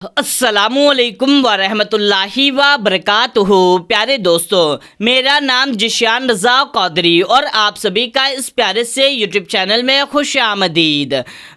अस्सलामुअलैकुम वरहमतुल्लाहि वबरकातुहू। प्यारे दोस्तों, मेरा नाम जिशान रज़ा कौदरी और आप सभी का इस प्यारे से यूट्यूब चैनल में खुश आमदीद।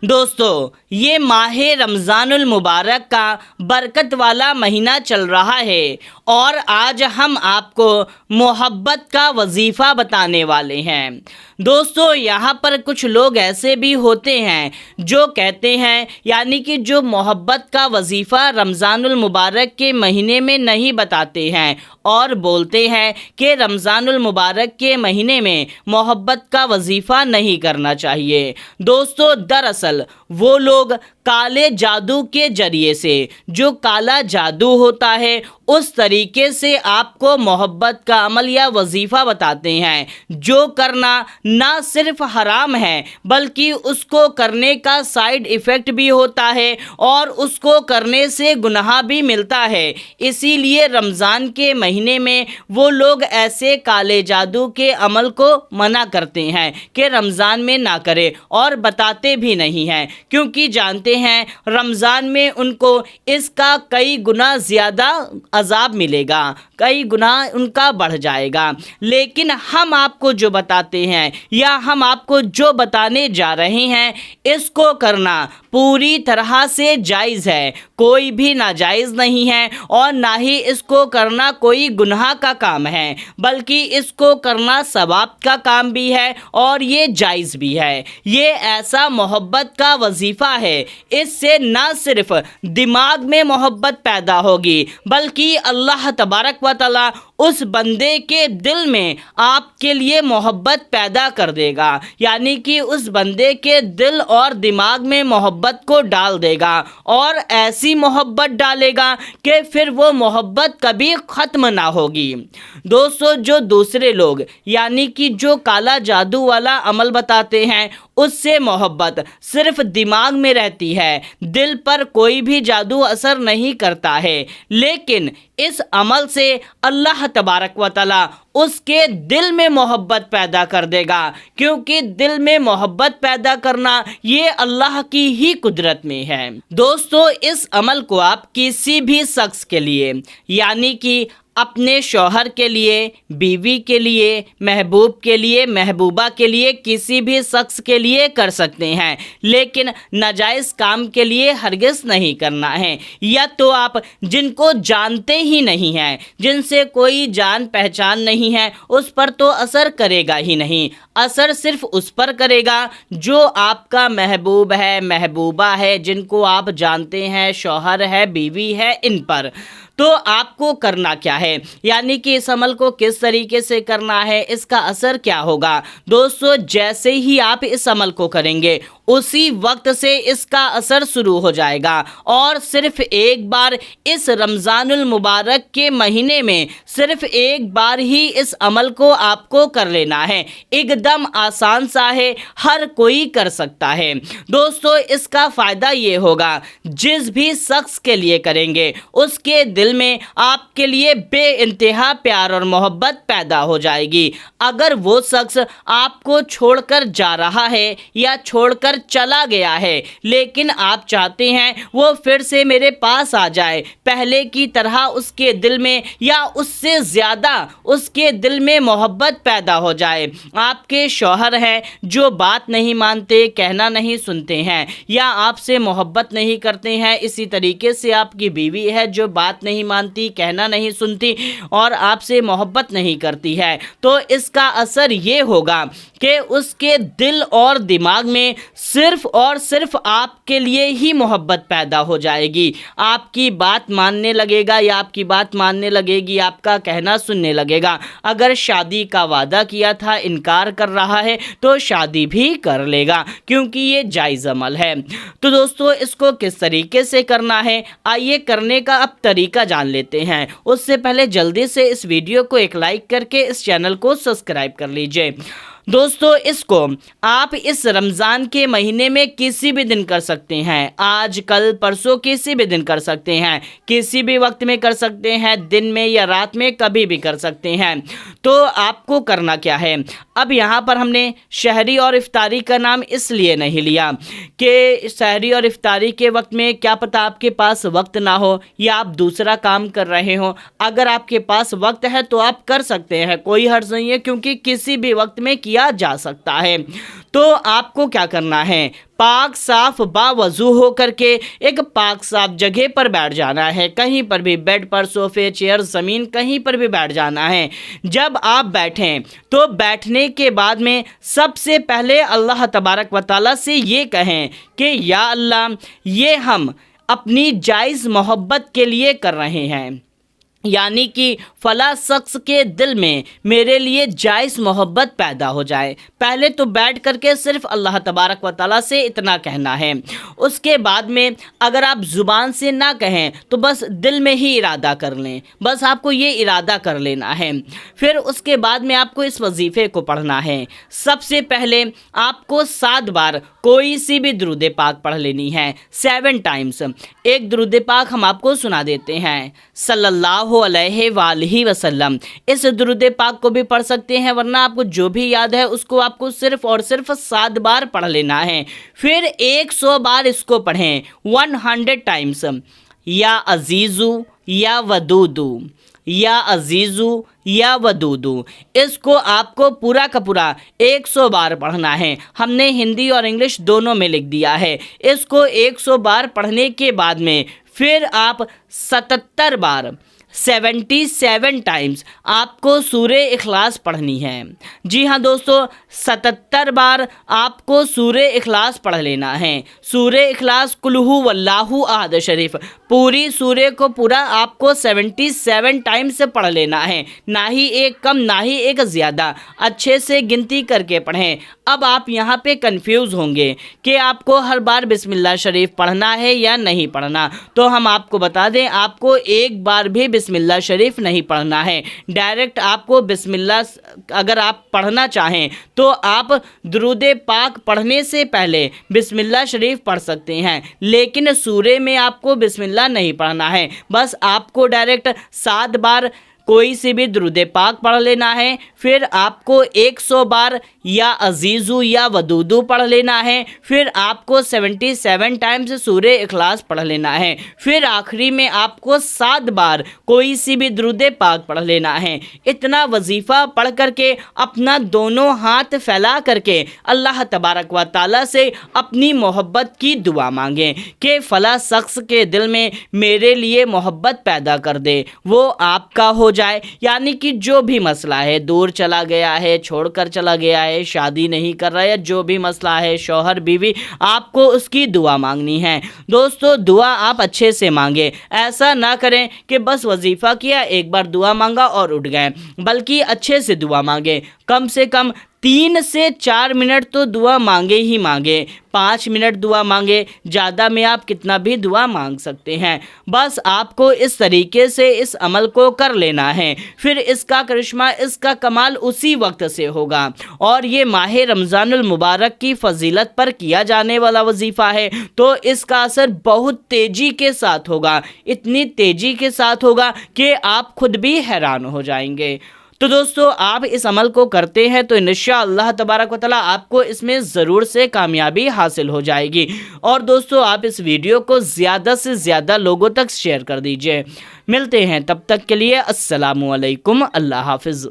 दोस्तों, ये माह रमज़ानुल मुबारक का बरकत वाला महीना चल रहा है और आज हम आपको मोहब्बत का वजीफ़ा बताने वाले हैं। दोस्तों, यहाँ पर कुछ लोग ऐसे भी होते हैं जो कहते हैं, यानी कि जो मोहब्बत का वजीफ़ा रमज़ानुल मुबारक के महीने में नहीं बताते हैं और बोलते हैं कि रमज़ानुल मुबारक के महीने में मोहब्बत का वजीफ़ा नहीं करना चाहिए। दोस्तों, दरअसल वो लोग काले जादू के ज़रिए से, जो काला जादू होता है, उस तरीके से आपको मोहब्बत का अमल या वजीफ़ा बताते हैं, जो करना ना सिर्फ हराम है बल्कि उसको करने का साइड इफ़ेक्ट भी होता है और उसको करने से गुनाह भी मिलता है। इसीलिए रमज़ान के महीने में वो लोग ऐसे काले जादू के अमल को मना करते हैं कि रमज़ान में ना करें और बताते भी नहीं हैं, क्योंकि जानते हैं रमज़ान में उनको इसका कई गुना ज़्यादा अज़ाब मिलेगा, कई गुना उनका बढ़ जाएगा। लेकिन हम आपको जो बताते हैं या हम आपको जो बताने जा रहे हैं, इसको करना पूरी तरह से जायज़ है, कोई भी नाजायज़ नहीं है और ना ही इसको करना कोई गुनाह का काम है, बल्कि इसको करना सवाब का काम भी है और ये जायज़ भी है। ये ऐसा मोहब्बत का वजीफ़ा है, इससे ना सिर्फ दिमाग में मोहब्बत पैदा होगी बल्कि अल्लाह तबारक व तआला उस बंदे के दिल में आपके लिए मोहब्बत पैदा कर देगा, यानी कि उस बंदे के दिल और दिमाग में मोहब्बत को डाल देगा और ऐसी मोहब्बत डालेगा कि फिर वो मोहब्बत कभी ख़त्म ना होगी। दोस्तों, जो दूसरे लोग यानी कि जो काला जादू वाला अमल बताते हैं, उससे मोहब्बत सिर्फ दिमाग में रहती है, दिल पर कोई भी जादू असर नहीं करता है। लेकिन इस अमल से अल्लाह तबारक व तआला उसके दिल में मोहब्बत पैदा कर देगा, क्योंकि दिल में मोहब्बत पैदा करना ये अल्लाह की ही कुदरत में है। दोस्तों, इस अमल को आप किसी भी शख्स के लिए, यानी कि अपने शौहर के लिए, बीवी के लिए, महबूब के लिए, महबूबा के लिए, किसी भी शख्स के लिए कर सकते हैं, लेकिन नाजायज़ काम के लिए हरगिज़ नहीं करना है। या तो आप जिनको जानते ही नहीं हैं, जिनसे कोई जान पहचान नहीं है, उस पर तो असर करेगा ही नहीं। असर सिर्फ उस पर करेगा जो आपका महबूब है, महबूबा है, जिनको आप जानते हैं, शौहर है, बीवी है, इन पर। तो आपको करना क्या है, यानी कि इस अमल को किस तरीके से करना है, इसका असर क्या होगा। दोस्तों, जैसे ही आप इस अमल को करेंगे उसी वक्त से इसका असर शुरू हो जाएगा और सिर्फ एक बार इस रमज़ानुल मुबारक के महीने में सिर्फ एक बार ही इस अमल को आपको कर लेना है। एकदम आसान सा है, हर कोई कर सकता है। दोस्तों, इसका फ़ायदा ये होगा, जिस भी शख्स के लिए करेंगे उसके दिल में आपके लिए बेइंतहा प्यार और मोहब्बत पैदा हो जाएगी। अगर वो शख्स आपको छोड़कर जा रहा है या छोड़कर चला गया है, लेकिन आप चाहते हैं वो फिर से मेरे पास आ जाए, पहले की तरह उसके दिल में या उससे ज़्यादा उसके दिल में मोहब्बत पैदा हो जाए। आपके शौहर हैं जो बात नहीं मानते, कहना नहीं सुनते हैं, या आपसे मोहब्बत नहीं करते हैं, इसी तरीके से आपकी बीवी है जो बात नहीं मानती, कहना नहीं सुनती और आपसे मोहब्बत नहीं करती है, तो इसका असर ये होगा कि उसके दिल और दिमाग में सिर्फ और सिर्फ आपके लिए ही मोहब्बत पैदा हो जाएगी। आपकी बात मानने लगेगा या आपकी बात मानने लगेगी, आपका कहना सुनने लगेगा। अगर शादी का वादा किया था, इनकार कर रहा है, तो शादी भी कर लेगा, क्योंकि ये जायज़ अमल है। तो दोस्तों, इसको किस तरीके से करना है, आइए करने का अब तरीका जान लेते हैं। उससे पहले जल्दी से इस वीडियो को एक लाइक करके इस चैनल को सब्सक्राइब कर लीजिए। दोस्तों इसको आप इस रमज़ान के महीने में किसी भी दिन कर सकते हैं, आज कल परसों किसी भी दिन कर सकते हैं, किसी भी वक्त में कर सकते हैं, दिन में या रात में कभी भी कर सकते हैं। तो आपको करना क्या है, अब यहाँ पर हमने शहरी और इफ्तारी का नाम इसलिए नहीं लिया कि शहरी और इफ्तारी के वक्त में क्या पता आपके पास वक्त ना हो या आप दूसरा काम कर रहे हो। अगर आपके पास वक्त है तो आप कर सकते हैं, कोई हर्ज नहीं है, क्योंकि किसी भी वक्त में किया जा सकता है। तो आपको क्या करना है, पाक साफ बावजू हो करके एक पाक साफ जगह पर बैठ जाना है, कहीं पर भी, बेड पर, सोफे, चेयर, ज़मीन, कहीं पर भी बैठ जाना है। जब आप बैठें तो बैठने के बाद में सबसे पहले अल्लाह तबारक व तआला से ये कहें कि या अल्लाह, ये हम अपनी जायज़ मोहब्बत के लिए कर रहे हैं, यानी कि फ़ला शख्स के दिल में मेरे लिए जायज़ मोहब्बत पैदा हो जाए। पहले तो बैठ करके सिर्फ़ अल्लाह तबारक व तआला से इतना कहना है। उसके बाद में अगर आप ज़ुबान से ना कहें तो बस दिल में ही इरादा कर लें, बस आपको ये इरादा कर लेना है। फिर उसके बाद में आपको इस वजीफ़े को पढ़ना है। सबसे पहले आपको 7 बार कोई सी भी दुरूद पाक पढ़ लेनी है, 7 टाइम्स। एक दुरूद पाक हम आपको सुना देते हैं, सल्लल्लाहु अलैहि वसल्लम। इस दुरूद पाक को भी पढ़ सकते हैं, वरना आपको जो भी याद है उसको आपको सिर्फ और सिर्फ 7 बार पढ़ लेना है। फिर 100 बार इसको पढ़ें, 100 टाइम्स। या अजीज़ू या वदूदू, या अजीज़ू या वदूदू, इसको आपको पूरा का पूरा 100 बार पढ़ना है। हमने हिंदी और इंग्लिश दोनों में लिख दिया है। इसको 100 बार पढ़ने के बाद में फिर आप 77 बार, 77 टाइम्स आपको सूरे इखलास पढ़नी है। जी हाँ दोस्तों, 77 बार आपको सूरे इखलास पढ़ लेना है। सूरे इखलास कुल हु वल्लाहु अहद शरीफ, पूरी सूरे को पूरा आपको 77 टाइम्स से पढ़ लेना है, ना ही एक कम ना ही एक ज़्यादा, अच्छे से गिनती करके पढ़ें। अब आप यहाँ पे कंफ्यूज होंगे कि आपको हर बार बिस्मिल्लाह शरीफ पढ़ना है या नहीं पढ़ना, तो हम आपको बता दें, आपको एक बार भी बिस्मिल्लाह शरीफ नहीं पढ़ना है। डायरेक्ट आपको बिस्मिल्लाह, अगर आप पढ़ना चाहें तो आप दुरूद पाक पढ़ने से पहले बिस्मिल्लाह शरीफ पढ़ सकते हैं, लेकिन सूरे में आपको बिस्मिल्लाह नहीं पढ़ना है। बस आपको डायरेक्ट 7 बार कोई सी भी दुरूद पाक पढ़ लेना है। फिर आपको 100 बार या अजीज़ू या वदूदू पढ़ लेना है। फिर आपको 77 टाइम्स सूरे इखलास पढ़ लेना है। फिर आखिरी में आपको 7 बार कोई सी भी दुरूद पाक पढ़ लेना है। इतना वजीफ़ा पढ़ करके अपना दोनों हाथ फैला करके अल्लाह तबारक व तआला से अपनी मोहब्बत की दुआ मांगें कि फ़ला शख्स के दिल में मेरे लिए मोहब्बत पैदा कर दे, वो आपका हो जाए। यानी कि जो भी मसला है, दूर चला गया है, छोड़कर चला गया है, शादी नहीं कर रहा है, जो भी मसला है, शौहर बीवी, आपको उसकी दुआ मांगनी है। दोस्तों दुआ आप अच्छे से मांगे, ऐसा ना करें कि बस वजीफ़ा किया, एक बार दुआ मांगा और उठ गए, बल्कि अच्छे से दुआ मांगे। कम से कम 3 से 4 मिनट तो दुआ मांगे ही मांगे, 5 मिनट दुआ मांगे, ज़्यादा में आप कितना भी दुआ मांग सकते हैं। बस आपको इस तरीके से इस अमल को कर लेना है। फिर इसका करिश्मा, इसका कमाल उसी वक्त से होगा। और ये माह रमज़ानुल मुबारक की फजीलत पर किया जाने वाला वजीफ़ा है, तो इसका असर बहुत तेज़ी के साथ होगा, इतनी तेज़ी के साथ होगा कि आप खुद भी हैरान हो जाएंगे। तो दोस्तों आप इस अमल को करते हैं तो इंशाअल्लाह तबारक व तआला आपको इसमें ज़रूर से कामयाबी हासिल हो जाएगी। और दोस्तों आप इस वीडियो को ज़्यादा से ज़्यादा लोगों तक शेयर कर दीजिए। मिलते हैं तब तक के लिए, अस्सलामु अलैकुम, अल्लाह हाफ़िज़।